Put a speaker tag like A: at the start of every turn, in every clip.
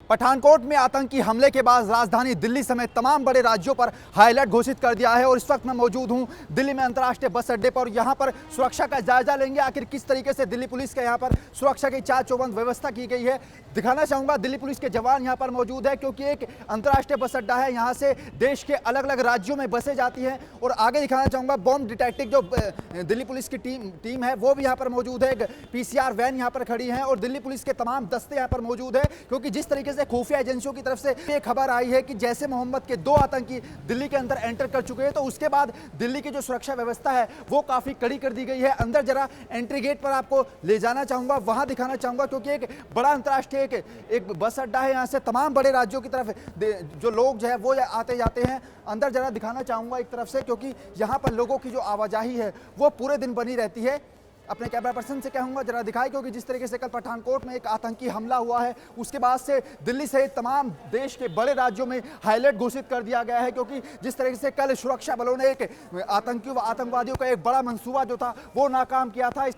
A: पठानकोट में आतंकी हमले के बाद राजधानी दिल्ली समेत तमाम बड़े राज्यों पर हाई अलर्ट घोषित कर दिया है और इस वक्त मैं मौजूद हूं दिल्ली में अंतर्राष्ट्रीय बस अड्डे पर। यहां पर सुरक्षा का जायजा लेंगे, आखिर किस तरीके से दिल्ली पुलिस के यहां पर सुरक्षा की चाक चौबंद व्यवस्था की गई है। दिखाना चाहूंगा दिल्ली पुलिस के जवान यहां पर मौजूद है क्योंकि एक अंतर्राष्ट्रीय बस अड्डा है, यहां से देश के अलग अलग राज्यों में बसें जाती हैं। और आगे दिखाना चाहूंगा बॉम्ब डिटेक्टिव जो दिल्ली पुलिस की टीम है वो भी यहाँ पर मौजूद है। PCR वैन यहाँ पर खड़ी है और दिल्ली पुलिस के तमाम दस्ते यहाँ पर मौजूद है क्योंकि जिस तरीके से खुफिया एजेंसियों की तरफ से ये खबर आई है कि जैसे मोहम्मद के 2 आतंकी दिल्ली के अंदर एंटर कर चुके हैं तो उसके बाद दिल्ली की जो सुरक्षा व्यवस्था है वो काफी कड़ी कर दी गई है। अंदर जरा एंट्री गेट पर आपको ले जाना चाहूंगा, वहां दिखाना चाहूंगा क्योंकि एक बड़ा अंतर्राष्ट्रीय एक बस अड्डा है, यहाँ से तमाम बड़े राज्यों की तरफ जो लोग जो है वो आते जाते हैं। अंदर जरा दिखाना चाहूंगा एक तरफ से क्योंकि यहाँ पर लोगों की जो आवाजाही है वो पूरे दिन बनी रहती है। अपने कैमरा पर्सन से कहूंगा जरा दिखाए क्योंकि जिस तरीके से कल पठानकोट में एक आतंकी हमला हुआ है उसके बाद से दिल्ली सहित तमाम देश के बड़े राज्यों में हाई अलर्ट घोषित कर दिया गया है क्योंकि जिस तरीके से कल सुरक्षा बलों ने एक आतंकवादियों का एक बड़ा मंसूबा जो था वो नाकाम किया था।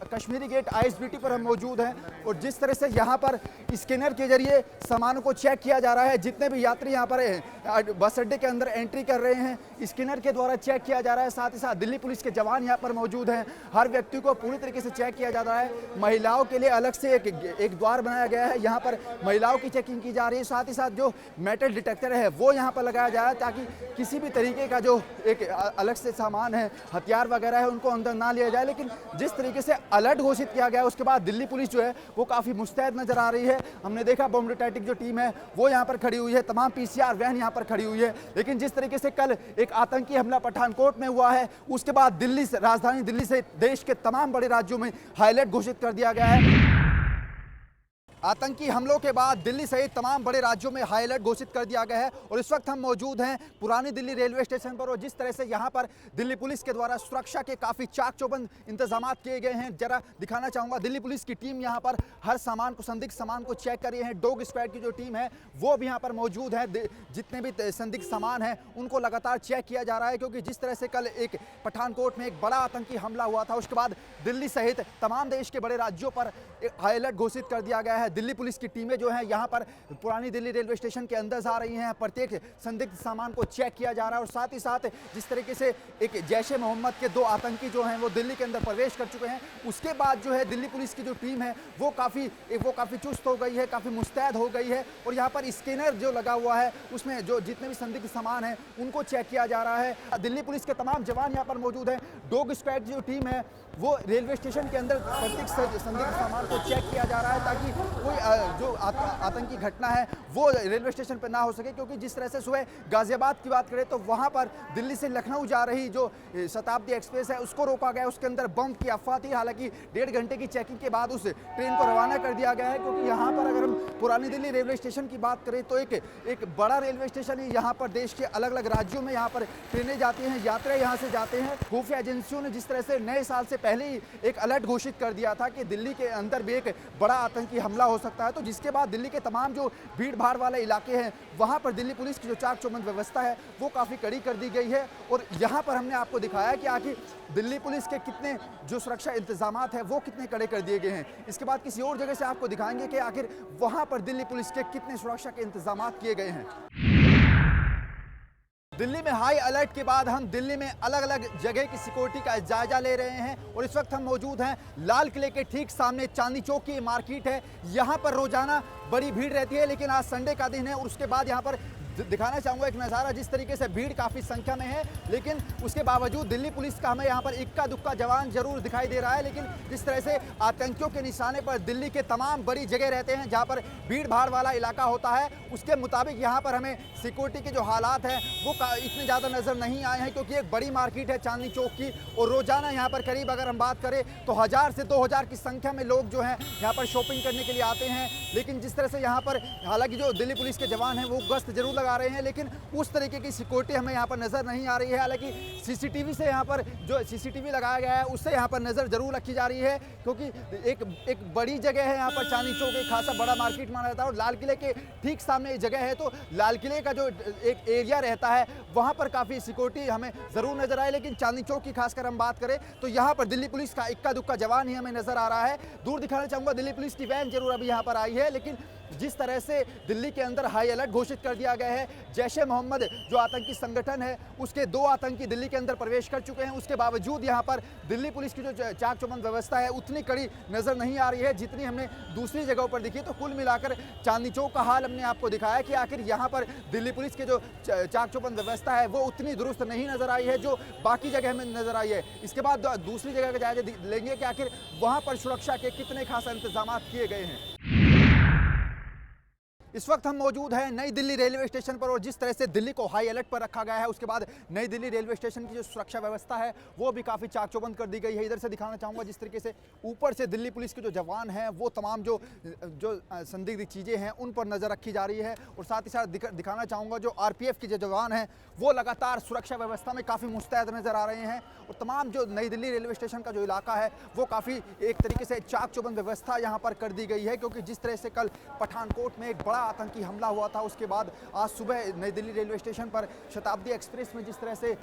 A: कश्मीरी गेट ISBT पर हम मौजूद हैं और जिस तरह से यहाँ पर स्कैनर के जरिए सामानों को चेक किया जा रहा है, जितने भी यात्री यहाँ पर बस अड्डे के अंदर एंट्री कर रहे हैं स्कैनर के द्वारा चेक किया जा रहा है। साथ ही साथ दिल्ली पुलिस के जवान यहाँ पर मौजूद हैं, हर व्यक्ति को पूरी तरीके से चेक किया जा रहा है। महिलाओं के लिए अलग से एक द्वार बनाया गया है, यहाँ पर महिलाओं की चेकिंग की जा रही है। साथ ही साथ जो मेटल डिटेक्टर है वो यहाँ पर लगाया जाए ताकि किसी भी तरीके का जो एक अलग से सामान है, हथियार वगैरह है, उनको अंदर ना लिया जाए। लेकिन जिस तरीके से अलर्ट घोषित किया गया उसके बाद दिल्ली पुलिस जो है वो काफ़ी मुस्तैद नजर आ रही है। हमने देखा बॉम्ब डिटेक्टिव जो टीम है वो यहाँ पर खड़ी हुई है, तमाम PCR वैन यहाँ पर खड़ी हुई है। लेकिन जिस तरीके से कल एक आतंकी हमला पठानकोट में हुआ है उसके बाद दिल्ली से राजधानी दिल्ली से देश के तमाम बड़े राज्यों में हाई अलर्ट घोषित कर दिया गया है। आतंकी हमलों के बाद दिल्ली सहित तमाम बड़े राज्यों में हाई अलर्ट घोषित कर दिया गया है और इस वक्त हम मौजूद हैं पुरानी दिल्ली रेलवे स्टेशन पर और जिस तरह से यहां पर दिल्ली पुलिस के द्वारा सुरक्षा के काफ़ी चाक चौबंद इंतजाम किए गए हैं। जरा दिखाना चाहूँगा दिल्ली पुलिस की टीम यहां पर हर सामान को, संदिग्ध सामान को चेक कर रही है। डॉग स्क्वाड की जो टीम है वो भी यहाँ पर मौजूद है, जितने भी संदिग्ध सामान हैं उनको लगातार चेक किया जा रहा है क्योंकि जिस तरह से कल एक पठानकोट में एक बड़ा आतंकी हमला हुआ था उसके बाद दिल्ली सहित तमाम देश के बड़े राज्यों पर हाई अलर्ट घोषित कर दिया गया है। दिल्ली पुलिस की टीमें जो हैं यहाँ पर पुरानी दिल्ली रेलवे स्टेशन के अंदर जा रही हैं, प्रत्येक संदिग्ध सामान को चेक किया जा रहा है और साथ ही साथ जिस तरीके से एक जैश ए मोहम्मद के 2 आतंकी जो हैं वो दिल्ली के अंदर प्रवेश कर चुके हैं उसके बाद जो है दिल्ली पुलिस की जो टीम है वो काफ़ी चुस्त हो गई है, काफ़ी मुस्तैद हो गई है और यहाँ पर स्कैनर जो लगा हुआ है उसमें जो जितने भी संदिग्ध सामान हैं उनको चेक किया जा रहा है। दिल्ली पुलिस के तमाम जवान यहाँ पर मौजूद हैं। डॉग स्क्वाड जो टीम है वो रेलवे स्टेशन के अंदर प्रत्येक संदिग्ध सामान को चेक किया जा रहा है ताकि कोई जो आतंकी घटना है वो रेलवे स्टेशन पर ना हो सके क्योंकि जिस तरह से सुबह गाजियाबाद की बात करें तो वहां पर दिल्ली से लखनऊ जा रही जो शताब्दी एक्सप्रेस है उसको रोका गया, उसके अंदर बम की अफवाह थी। हालांकि 1.5 घंटे की चेकिंग के बाद उस ट्रेन को रवाना कर दिया गया है क्योंकि यहाँ पर अगर हम पुरानी दिल्ली रेलवे स्टेशन की बात करें तो एक बड़ा रेलवे स्टेशन है। यहाँ पर देश के अलग अलग राज्यों में यहाँ पर ट्रेनें जाती हैं, यात्री यहाँ से जाते हैं। खुफिया एजेंसियों ने जिस तरह से नए साल से पहले ही एक अलर्ट घोषित कर दिया था कि दिल्ली के अंदर भी एक बड़ा आतंकी हमला हो सकता है, तो जिसके बाद दिल्ली के तमाम जो भीड़ भाड़ वाले इलाके हैं वहां पर दिल्ली पुलिस की जो चाक चौबंद व्यवस्था है वो काफ़ी कड़ी कर दी गई है। और यहां पर हमने आपको दिखाया कि आखिर दिल्ली पुलिस के कितने जो सुरक्षा इंतजामात हैं वो कितने कड़े कर दिए गए हैं। इसके बाद किसी और जगह से आपको दिखाएंगे कि आखिर वहां पर दिल्ली पुलिस के कितने सुरक्षा के इंतजामात किए गए हैं। दिल्ली में हाई अलर्ट के बाद हम दिल्ली में अलग अलग जगह की सिक्योरिटी का जायजा ले रहे हैं और इस वक्त हम मौजूद हैं लाल किले के ठीक सामने चांदनी चौक की मार्केट है। यहाँ पर रोजाना बड़ी भीड़ रहती है लेकिन आज संडे का दिन है और उसके बाद यहाँ पर दिखाना चाहूँगा एक नज़ारा जिस तरीके से भीड़ काफ़ी संख्या में है लेकिन उसके बावजूद दिल्ली पुलिस का हमें यहाँ पर इक्का दुक्का जवान जरूर दिखाई दे रहा है। लेकिन जिस तरह से आतंकियों के निशाने पर दिल्ली के तमाम बड़ी जगह रहते हैं जहाँ पर भीड़ भाड़ वाला इलाका होता है उसके मुताबिक यहाँ पर हमें सिक्योरिटी के जो हालात हैं वो इतने ज़्यादा नज़र नहीं आए हैं क्योंकि एक बड़ी मार्केट है चांदनी चौक की और रोज़ाना यहाँ पर करीब अगर हम बात करें तो 1000 से 2000 की संख्या में लोग जो हैं यहाँ पर शॉपिंग करने के लिए आते हैं। लेकिन जिस तरह से यहाँ पर हालांकि जो दिल्ली पुलिस के जवान हैं वो गश्त जरूर लगा रहे हैं लेकिन उस तरीके की सिक्योरिटी हमें यहाँ पर नजर नहीं आ रही है। हालांकि सीसीटीवी से यहाँ पर जो सीसीटीवी लगाया गया है उससे यहाँ पर नजर जरूर रखी जा रही है क्योंकि एक बड़ी जगह है यहाँ पर चांदनी चौक एक खासा बड़ा मार्केट माना जाता है और लाल किले के ठीक सामने जगह है तो लाल किले का जो एक एरिया रहता है वहाँ पर काफ़ी सिक्योरिटी हमें ज़रूर नजर आए। लेकिन चांदनी चौक की खासकर हम बात करें तो यहाँ पर दिल्ली पुलिस का इक्का दुक्का जवान ही हमें नजर आ रहा है। दूर दिखाना चाहूँगा दिल्ली पुलिस की वैन जरूर अभी यहाँ पर आई है लेकिन जिस तरह से दिल्ली के अंदर हाई अलर्ट घोषित कर दिया गया है, जैश ए मोहम्मद जो आतंकी संगठन है उसके 2 आतंकी दिल्ली के अंदर प्रवेश कर चुके हैं। उसके बावजूद यहाँ पर दिल्ली पुलिस की जो चाक चौबंद व्यवस्था है उतनी कड़ी नजर नहीं आ रही है जितनी हमने दूसरी जगहों पर दिखी। तो कुल मिलाकर चांदनी चौक का हाल हमने आपको दिखाया कि आखिर यहाँ पर दिल्ली पुलिस की जो चाक चौबंद व्यवस्था है वो उतनी दुरुस्त नहीं नजर आई है जो बाकी जगह में नजर आई है। इसके बाद दूसरी जगह का जायजा लेंगे कि आखिर वहां पर सुरक्षा के कितने खास इंतजाम किए गए हैं। इस वक्त हम मौजूद हैं नई दिल्ली रेलवे स्टेशन पर और जिस तरह से दिल्ली को हाई अलर्ट पर रखा गया है उसके बाद नई दिल्ली रेलवे स्टेशन की जो सुरक्षा व्यवस्था है वो भी काफ़ी चाक चौबंद कर दी गई है। इधर से दिखाना चाहूँगा जिस तरीके से ऊपर से दिल्ली पुलिस के जो जवान हैं वो तमाम जो संदिग्ध चीज़ें हैं उन पर नज़र रखी जा रही है और साथ ही साथ दिखाना चाहूँगा जो RPF के जो जवान हैं वो लगातार सुरक्षा व्यवस्था में काफ़ी मुस्तैद नज़र आ रहे हैं और तमाम जो नई दिल्ली रेलवे स्टेशन का जो इलाका है वो काफ़ी एक तरीके से चाक चौबंद व्यवस्था यहाँ पर कर दी गई है, क्योंकि जिस तरह से कल पठानकोट में एक बड़ा आतंकी हमला हुआ था उसके बाद आज सुबह नई दिल्ली रेलवे स्टेशन पर शताब्दी एक्सप्रेस में जिस तरह से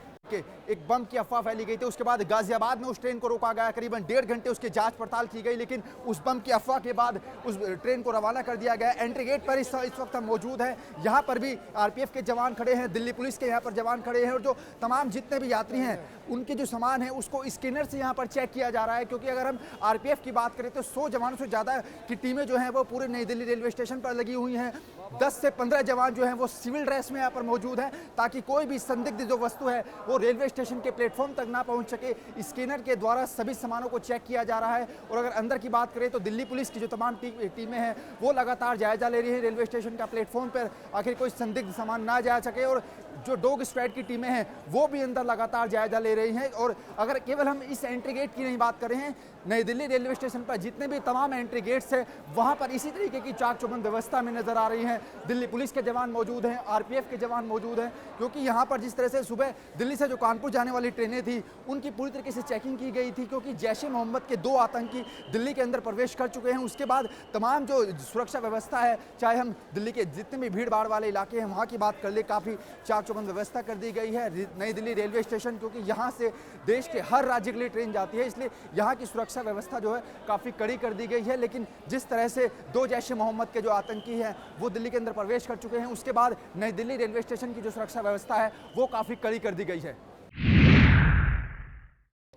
A: एक बम की अफवाह फैली गई थी, उसके बाद गाजियाबाद में उस ट्रेन को रोका गया, करीबन 1.5 घंटे उसकी जांच पड़ताल की गई, लेकिन उस बम की अफवाह के बाद उस ट्रेन को रवाना कर दिया गया। एंट्री गेट पर इस वक्त हम मौजूद हैं, यहाँ पर भी RPF के जवान खड़े हैं, दिल्ली पुलिस के यहाँ पर जवान खड़े हैं और जो तमाम जितने भी यात्री हैं उनके जो सामान है उसको स्कैनर से यहाँ पर चेक किया जा रहा है, क्योंकि अगर हम RPF की बात करें तो 100 जवानों से ज़्यादा की टीमें जो हैं वो पूरे नई दिल्ली रेलवे स्टेशन पर लगी हुई हैं। 10 से 15 जवान जो हैं वो सिविल ड्रेस में यहाँ पर मौजूद हैं ताकि कोई भी संदिग्ध जो वस्तु है वो रेलवे स्टेशन के प्लेटफॉर्म तक ना पहुंच सके। स्कैनर के द्वारा सभी सामानों को चेक किया जा रहा है और अगर अंदर की बात करें तो दिल्ली पुलिस की जो तमाम टीमें हैं वो लगातार जायजा ले रही है रेलवे स्टेशन का प्लेटफॉर्म पर, आखिर कोई संदिग्ध सामान ना जा सके। और जो डॉग स्क्वाड की टीमें हैं वो भी अंदर लगातार जायजा ले रही हैं। और अगर केवल हम इस एंट्री गेट की नहीं बात कर रहे हैं, नई दिल्ली रेलवे स्टेशन पर जितने भी तमाम एंट्री गेट्स हैं वहां पर इसी तरीके की चाक चौबंद व्यवस्था में नजर आ रही हैं। दिल्ली पुलिस के जवान मौजूद हैं, RPF के जवान मौजूद हैं, क्योंकि यहाँ पर जिस तरह से सुबह दिल्ली से जो कानपुर जाने वाली ट्रेनें थी उनकी पूरी तरीके से चेकिंग की गई थी, क्योंकि जैश ए मोहम्मद के 2 आतंकी दिल्ली के अंदर प्रवेश कर चुके हैं। उसके बाद तमाम जो सुरक्षा व्यवस्था है, चाहे हम दिल्ली के जितने भी भीड़ भाड़ वाले इलाके हैं वहाँ की बात कर ले, काफ़ी चाक चौबंद व्यवस्था कर दी गई है। नई दिल्ली रेलवे स्टेशन क्योंकि यहाँ से देश के हर राज्य के लिए ट्रेन जाती है, इसलिए यहाँ की सुरक्षा व्यवस्था जो है काफ़ी कड़ी कर दी गई है। लेकिन जिस तरह से 2 जैश ए मोहम्मद के जो आतंकी हैं वो दिल्ली के अंदर प्रवेश कर चुके हैं, उसके बाद नई दिल्ली रेलवे स्टेशन की जो सुरक्षा व्यवस्था है वो काफ़ी कड़ी कर दी गई है।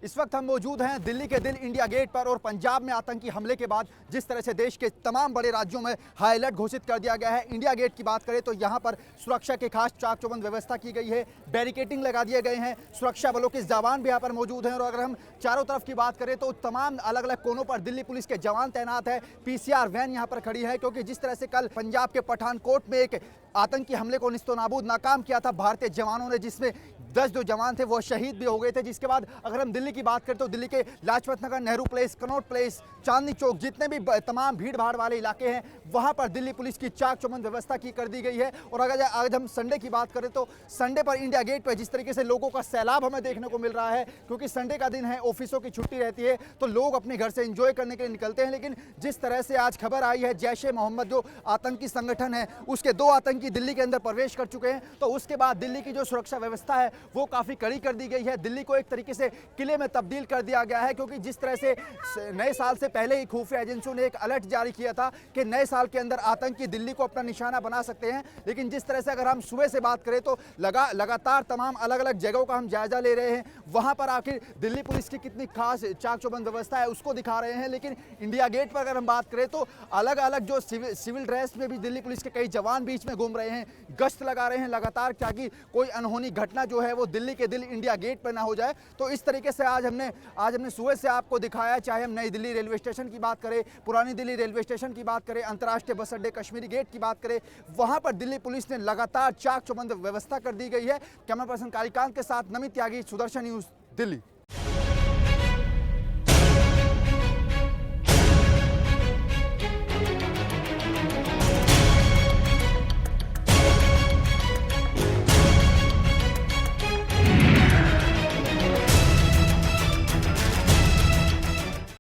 A: इस वक्त हम मौजूद हैं दिल्ली के दिल इंडिया गेट पर और पंजाब में आतंकी हमले के बाद जिस तरह से देश के तमाम बड़े राज्यों में हाई अलर्ट घोषित कर दिया गया है, इंडिया गेट की बात करें तो यहाँ पर सुरक्षा के खास चाक चौबंद व्यवस्था की गई है, बैरिकेटिंग लगा दिए गए हैं, सुरक्षा बलों के जवान भी यहाँ पर मौजूद हैं। और अगर हम चारों तरफ की बात करें तो तमाम अलग अलग कोनों पर दिल्ली पुलिस के जवान तैनात है, PCR वैन यहाँ पर खड़ी है, क्योंकि जिस तरह से कल पंजाब के पठानकोट में एक आतंकी हमले को निस्तोनाबूद नाकाम किया था भारतीय जवानों ने, जिसमें 10 जो जवान थे वो शहीद भी हो गए थे। जिसके बाद अगर हम दिल्ली की बात करें तो दिल्ली के Lajpat Nagar, Nehru place, Connaught place, Chandni Chowk, जितने भी तमाम भीड़ भाड़ वाले इलाके हैं वहां पर दिल्ली पुलिस की चाक चौबंद व्यवस्था की कर दी गई है। और अगर आज हम संडे की बात करें तो संडे पर इंडिया गेट पर जिस तरीके से लोगों का सैलाब हमें देखने को मिल रहा है, क्योंकि संडे का दिन है, ऑफिसों की छुट्टी रहती है तो लोग अपने घर से एंजॉय करने के लिए निकलते हैं। लेकिन जिस तरह से आज खबर आई है जैश ए मोहम्मद जो आतंकी संगठन है उसके 2 आतंकी दिल्ली के अंदर प्रवेश कर चुके हैं, तो उसके बाद दिल्ली की जो सुरक्षा व्यवस्था है वो काफ़ी कड़ी कर दी गई है। दिल्ली को एक तरीके से किले में तब्दील कर दिया गया है, क्योंकि जिस तरह से नए साल से पहले ही खुफिया एजेंसियों ने एक अलर्ट जारी किया था कि नए साल के अंदर आतंकी दिल्ली को अपना निशाना बना सकते हैं। लेकिन जिस तरह से अगर हम सुबह से बात करें तो लगातार तमाम अलग अलग जगहों का हम जायजा ले रहे हैं, वहां पर आखिर दिल्ली पुलिस की कितनी खास चाक चौबंद व्यवस्था है उसको दिखा रहे हैं। लेकिन इंडिया गेट पर अगर हम बात करें तो अलग अलग जो सिविल ड्रेस में भी दिल्ली पुलिस के कई जवान बीच में घूम रहे हैं, गश्त लगा रहे हैं लगातार, ताकि कोई अनहोनी घटना जो है वो दिल्ली के दिल इंडिया गेट पर ना हो जाए। तो इस तरीके से आज हमने सुबह से आपको दिखाया, चाहे हम नई दिल्ली रेलवे स्टेशन की बात करें, पुरानी दिल्ली रेलवे स्टेशन की बात करें, अंतर्राष्ट्रीय बस अड्डे कश्मीरी गेट की बात करें, वहां पर दिल्ली पुलिस ने लगातार चाक चौबंद व्यवस्था कर दी गई है। कैमरा पर्सन कालीकांत के साथ नमित त्यागी, सुदर्शन न्यूज, दिल्ली।